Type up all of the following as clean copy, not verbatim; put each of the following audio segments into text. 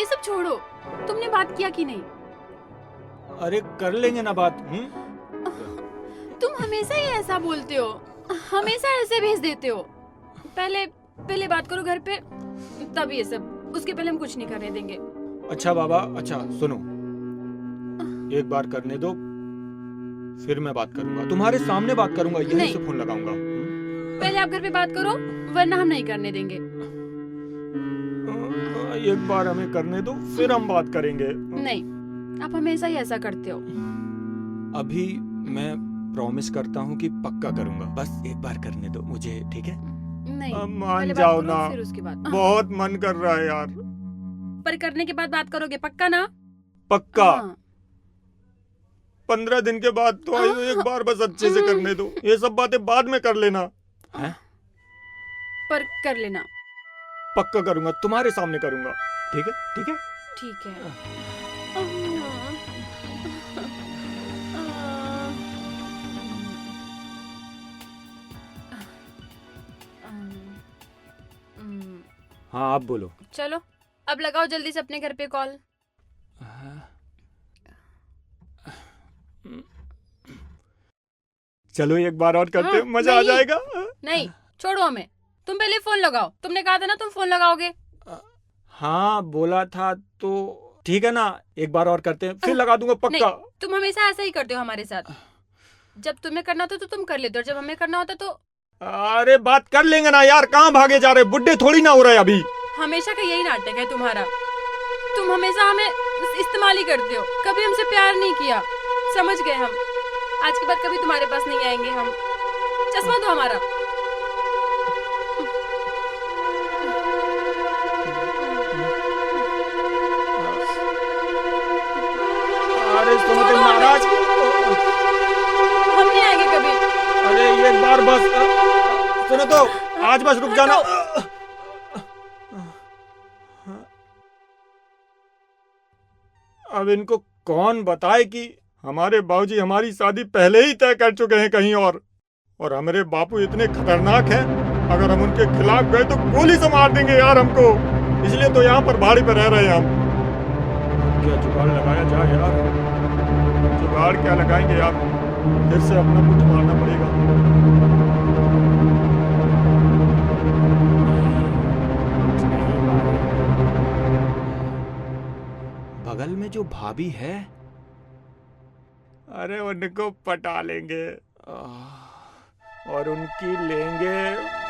ये सब छोड़ो, तुमने बात किया कि नहीं? अरे कर लेंगे ना बात। तुम हमेशा ही ऐसा बोलते हो, हमेशा ऐसे भेज देते हो। पहले बात करो घर पे, तब ये सब। उसके पहले हम कुछ नहीं करने देंगे। अच्छा बाबा, अच्छा सुनो, एक बार करने दो, फिर मैं बात करूंगा, तुम्हारे सामने बात करूंगा, यहीं से फोन लगाऊंगा। पहले आप घर पे बात करो, वरना हम नहीं करने देंगे। एक बार हमें करने दो, फिर हम बात करेंगे। नहीं, आप हमेशा ही ऐसा करते हो। अभी मैं प्रॉमिस करता हूँ कि पक्का करूंगा, बस एक बार करने दो मुझे, ठीक है? नहीं, मान जाओ ना, फिर उसके बाद। बहुत मन कर रहा है यार। पर करने के बाद बात करोगे पक्का ना? पक्का। 15 दिन के बाद तो आयु, एक बार बस अच्छे से करने दो, ये सब बातें बाद में कर लेना है? पर कर लेना। पक्का करूंगा, तुम्हारे सामने करूंगा, ठीक है? ठीक है, ठीक है। हाँ आप बोलो। चलो अब लगाओ जल्दी से अपने घर पे कॉल। चलो एक बार और करते, मजा आ जाएगा। नहीं छोड़ो हमें, तुम पहले फोन लगाओ। तुमने कहा था ना तुम फोन लगाओगे। हाँ बोला था तो ठीक है ना, एक बार और करते हैं, फिर लगा दूंगा पक्का। तुम हमेशा ऐसा ही करते हो हमारे साथ। जब तुम्हें करना होता तो तुम कर लेते हो, जब हमें करना होता तो। अरे बात कर लेंगे ना यार, कहाँ भागे जा रहे, बुड्ढे थोड़ी ना हो रहे अभी। हमेशा का यही नाटक है तुम्हारा, तुम हमेशा हमें इस्तेमाल ही करते हो, कभी हमसे प्यार नहीं किया। समझ गए हम, आज के बाद कभी तुम्हारे पास नहीं आएंगे हम। चश्मा दो हमारा। अरे सुनो तुम नाराज, हम नहीं आएंगे कभी। अरे एक बार बस सुनो तो, आज बस रुक जाना। अब इनको कौन बताए कि हमारे बाबूजी हमारी शादी पहले ही तय कर चुके हैं कहीं और हमारे बापू इतने खतरनाक हैं, अगर हम उनके खिलाफ गए तो गोली से मार देंगे यार हमको। इसलिए तो यहाँ पर भाड़ी पे रह रहे हैं हम। क्या जुगाड़ लगाया जाए यार, जुगाड़ क्या लगाएंगे यार, फिर से अपना मुठ मारना पड़ेगा। बगल में जो भाभी है, अरे उनको पटा लेंगे और उनकी लेंगे,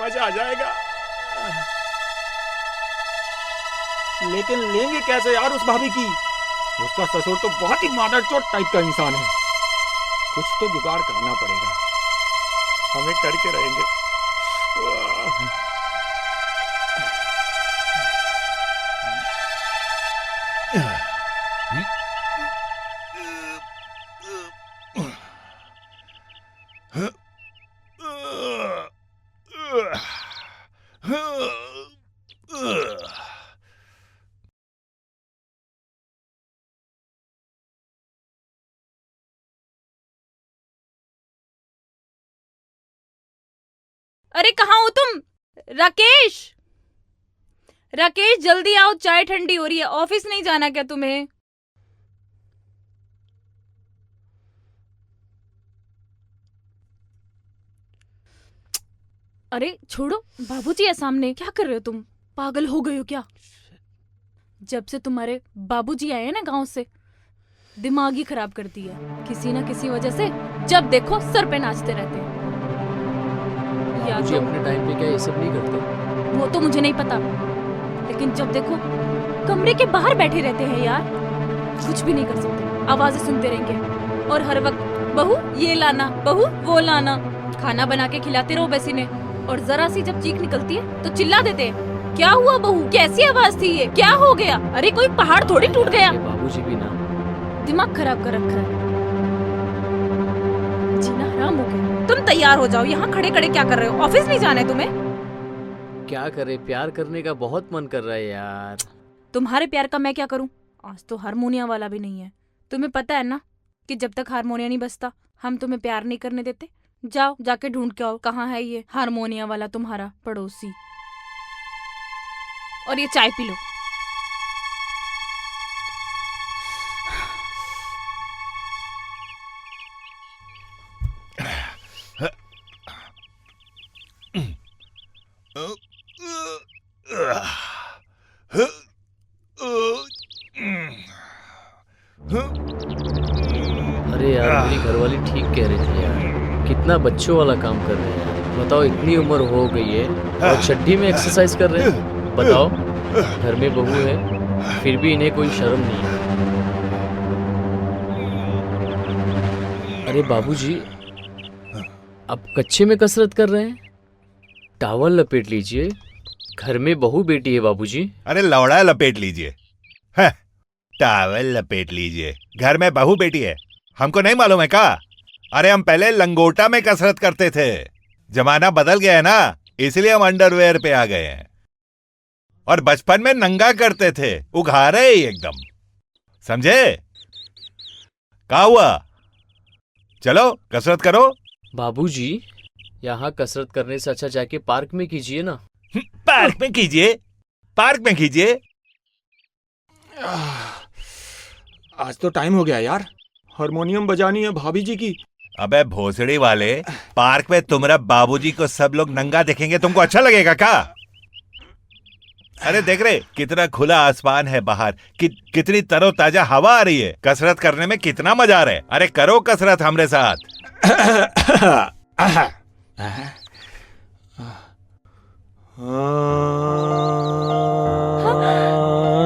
मजा आ जाएगा। लेकिन लेंगे कैसे यार उस भाभी की, उसका ससुर तो बहुत ही मादरचोद टाइप का इंसान है। कुछ तो जुगाड़ करना पड़ेगा, हमें करके रहेंगे। अरे कहाँ हो तुम? राकेश, राकेश जल्दी आओ, चाय ठंडी हो रही है। ऑफिस नहीं जाना क्या तुम्हें? अरे छोड़ो, बाबूजी है सामने, क्या कर रहे हो तुम? पागल हो गए हो क्या? जब से तुम्हारे बाबूजी आए हैं ना गांव से, दिमाग ही खराब कर दिया। किसी ना किसी वजह से जब देखो सर पे नाचते रहते हैं। या तो अपने टाइम पे क्या ये सब नहीं करते? वो तो मुझे नहीं पता, लेकिन जब देखो कमरे के बाहर बैठे रहते हैं यार, कुछ भी नहीं कर सकते, आवाजें सुनते रहेंगे और हर वक्त बहू ये लाना, बहू वो लाना, खाना बना के खिलाते रहो बेसी ने, और जरा सी जब चीख निकलती है तो चिल्ला देते हैं, क्या हुआ बहू, कैसी आवाज थी ये, क्या हो गया? अरे कोई पहाड़ थोड़ी टूट गया। बाबूजी भी ना दिमाग खराब कर रखा है, जीना हराम हो गया। तुम तैयार हो जाओ, यहाँ खड़े खड़े क्या कर रहे हो? ऑफिस नहीं जाना है तुम्हें? क्या करे, प्यार करने का बहुत मन कर रहा है यार। तुम्हारे प्यार का मैं क्या करूं? आज तो हारमोनिया वाला भी नहीं है। तुम्हें पता है ना कि जब तक हारमोनिया नहीं बजता हम तुम्हें प्यार नहीं करने देते। जाओ जाके ढूंढ के आओ, कहाँ है ये हारमोनिया वाला तुम्हारा पड़ोसी। और ये चाय पी लो। अरे यार मेरी घरवाली ठीक कह रही थी यार, कितना बच्चों वाला काम कर रहे हैं यार। बताओ इतनी उम्र हो गई है और चड्डी में एक्सरसाइज कर रहे हैं। बताओ घर में बहू है फिर भी इन्हें कोई शर्म नहीं है। अरे बाबूजी आप कच्चे में कसरत कर रहे हैं? टावल लपेट लीजिए, घर में बहू बेटी है बाबूजी। अरे लौड़ा लपेट लीजिए, है टावल लपेट लीजिए, घर में बहू बेटी है, हमको नहीं मालूम है का? अरे हम पहले लंगोटा में कसरत करते थे, जमाना बदल गया है ना, इसलिए हम अंडरवेयर पे आ गए हैं। और बचपन में नंगा करते थे, उघारे ही एकदम, समझे? क्या हुआ? चलो कसरत करो। बाबूजी यहाँ कसरत करने से अच्छा जाके पार्क में कीजिए ना। पार्क में कीजिए, पार्क में कीजिए। आज तो टाइम हो गया यार, हारमोनियम बजानी है भाभी जी की। अबे भोसड़ी वाले, पार्क में तुम्हारा बाबूजी को सब लोग नंगा देखेंगे, तुमको अच्छा लगेगा क्या? अरे देख रहे कितना खुला आसमान है बाहर, कितनी तरोताजा हवा आ रही है, कसरत करने में कितना मजा आ रहा है। अरे करो कसरत हमरे साथ।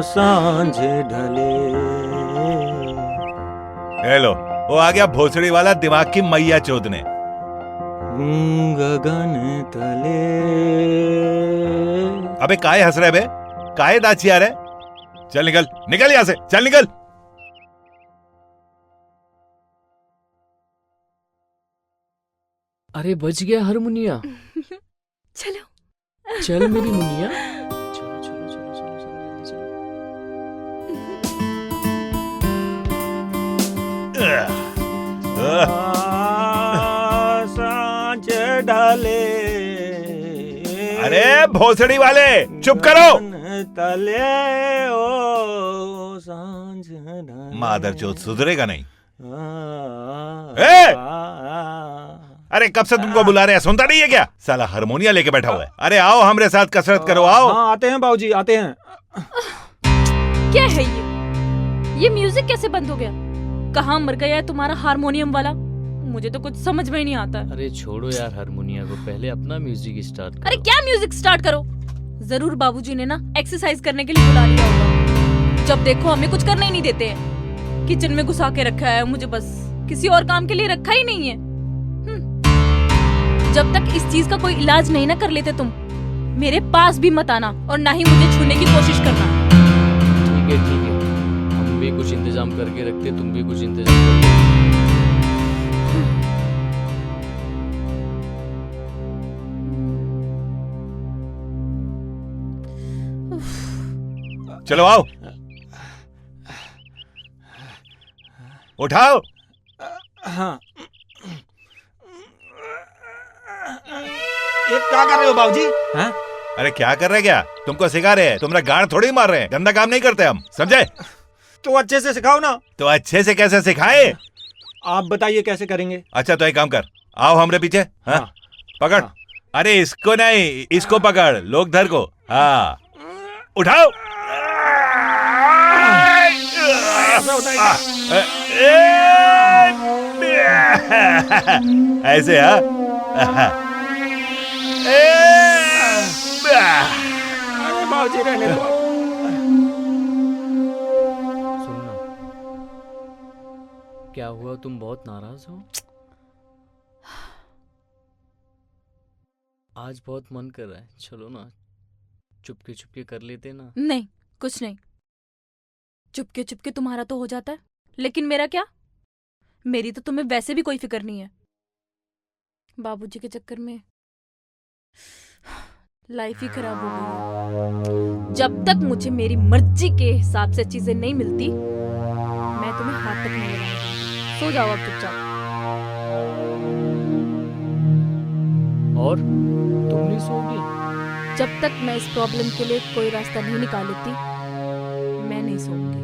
सांझ ढले। हेलो, वो आ गया भोसड़ी वाला दिमाग की मैया चोदने। गगन तले। अबे काहे हंस रहे बे? काहे दाची आ रहे? चल निकल, निकल यहां से, चल निकल। अरे बच गया हारमोनिया। चलो चल मेरी मुनिया। चलो चलो चलो चलो चलो चलो। सांझ ढले। अरे भोसड़ी वाले चुप करो। तले ओ सांझ ढले। मादर चोद सुधरेगा नहीं। ए! अरे कब से तुमको बुला रहे हैं, सुनता नहीं है क्या? साला हारमोनिया लेके बैठा हुआ है। अरे आओ हमरे साथ कसरत करो, आओ। हाँ आते हैं बाबूजी, आते हैं। क्या है ये म्यूजिक कैसे बंद हो गया? कहाँ मर गया है तुम्हारा हारमोनियम वाला? मुझे तो कुछ समझ में ही नहीं आता। अरे छोड़ो यार हारमोनिया को, पहले अपना म्यूजिक स्टार्ट करो। अरे क्या म्यूजिक स्टार्ट करो? जरूर बाबूजी ने ना एक्सरसाइज करने के लिए बुला लिया होगा। जब देखो हमें कुछ करने ही नहीं देते हैं। किचन में घुसा के रखा है मुझे, बस किसी और काम के लिए रखा ही नहीं है। जब तक इस चीज का कोई इलाज नहीं ना कर लेते तुम, मेरे पास भी मत आना और ना ही मुझे छूने की कोशिश करना। ठीक है ठीक है, हम भी कुछ इंतजाम करके रखते, तुम भी कुछ इंतजाम करके। चलो आओ, उठाओ। हाँ। ये क्या कर रहे हो बाबूजी? हाँ? अरे क्या कर रहे क्या? तुमको सिखा रहे हैं, तुम्हारा गांड थोड़ी मार रहे हैं, गंदा काम नहीं करते हम, समझे? तो अच्छे से सिखाओ ना। तो अच्छे से कैसे सिखाए? आप बताइए कैसे करेंगे? अच्छा तो एक काम कर, आओ हमरे पीछे। हाँ? हाँ। पकड़। हाँ। अरे इसको नहीं, इसको पकड़, लोकधर को। हाँ उठाओ। ऐसा होता है क्या? ऐसे हाँ। अरे बाबूजी रहने दो। सुनना, क्या हुआ, तुम बहुत नाराज हो? आज बहुत मन कर रहा है, चलो ना चुपके चुपके कर लेते ना। नहीं, कुछ नहीं। चुपके चुपके तुम्हारा तो हो जाता है, लेकिन मेरा क्या? मेरी तो तुम्हें वैसे भी कोई फिक्र नहीं है। बाबूजी के चक्कर में लाइफ ही खराब हो गई है। जब तक मुझे मेरी मर्जी के हिसाब से चीजें नहीं मिलती, मैं तुम्हें हाथ तक नहीं लगाऊंगी। सो जाओ अब चुपचाप। और तुम नहीं सोओगी? जब तक मैं इस प्रॉब्लम के लिए कोई रास्ता नहीं निकाल लेती, मैं नहीं सोऊंगी।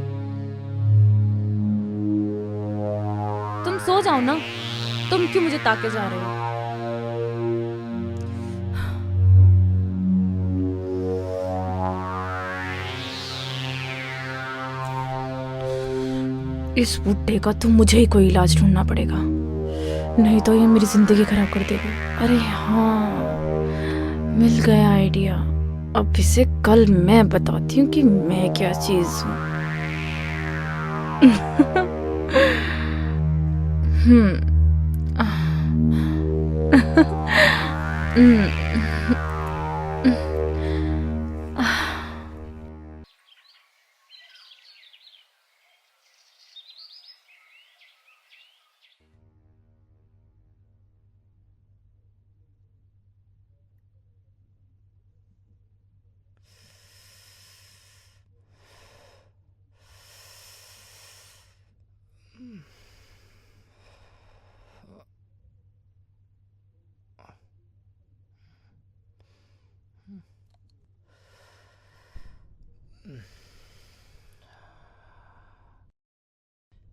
तुम सो जाओ ना, तुम क्यों मुझे ताके जा रहे हो? इस बुड्ढे का तो मुझे ही कोई इलाज ढूंढना पड़ेगा, नहीं तो ये मेरी जिंदगी खराब कर देगा। अरे हाँ, मिल गया आइडिया। अब इसे कल मैं बताती हूँ कि मैं क्या चीज हूँ।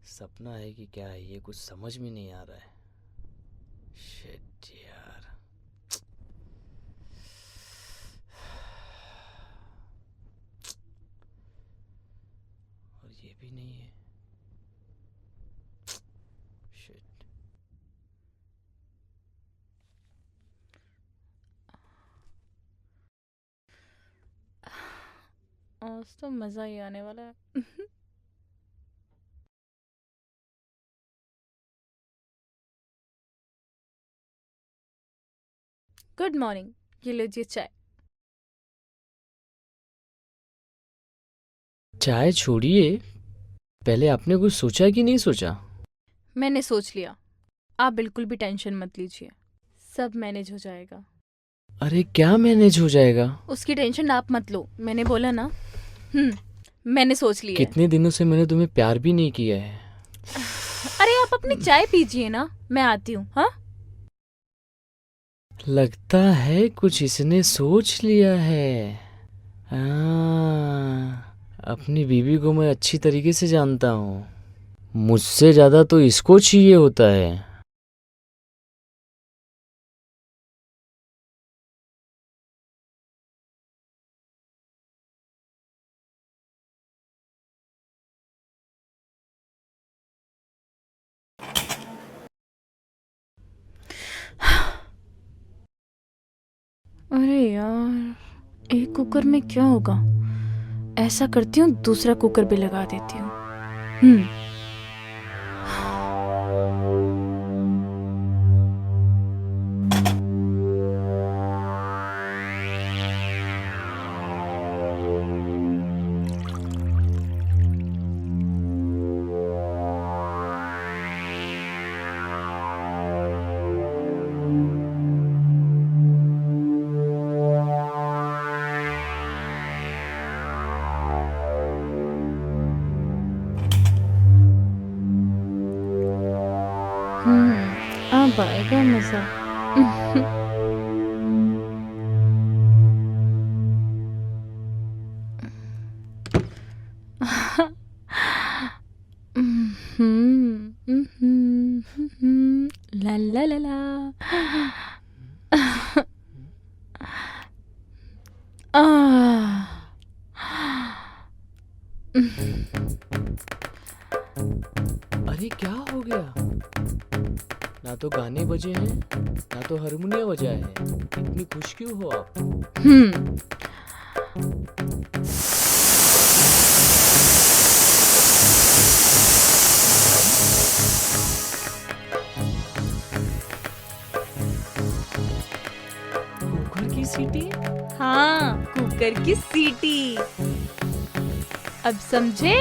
सपना है कि क्या है, ये कुछ समझ में नहीं आ रहा है। शिट यार। और ये भी नहीं है। शिट। आज तो मजा ही आने वाला है। गुड मॉर्निंग, ये लीजिए चाय। चाय छोड़िए, पहले आपने कुछ सोचा कि नहीं सोचा? मैंने सोच लिया, आप बिल्कुल भी टेंशन मत लीजिए, सब मैनेज हो जाएगा। अरे क्या मैनेज हो जाएगा? उसकी टेंशन आप मत लो, मैंने बोला ना। मैंने सोच लिया है। कितने दिनों से मैंने तुम्हें प्यार भी नहीं किया है। अरे आप अपनी चाय पीजिए ना, मैं आती हूँ। हाँ, लगता है कुछ इसने सोच लिया है। अपनी बीवी को मैं अच्छी तरीके से जानता हूँ, मुझसे ज्यादा तो इसको चाहिए होता है। अरे यार, एक कुकर में क्या होगा, ऐसा करती हूँ दूसरा कुकर भी लगा देती हूँ। अब आएगा मजा। ला ला ला ला। अरे क्या हो गया? ना तो गाने बजे हैं, ना तो हारमोनियम बजा है। इतनी खुश क्यों हो आप? कुकर की सीटी? हाँ, कुकर की सीटी। अब समझे?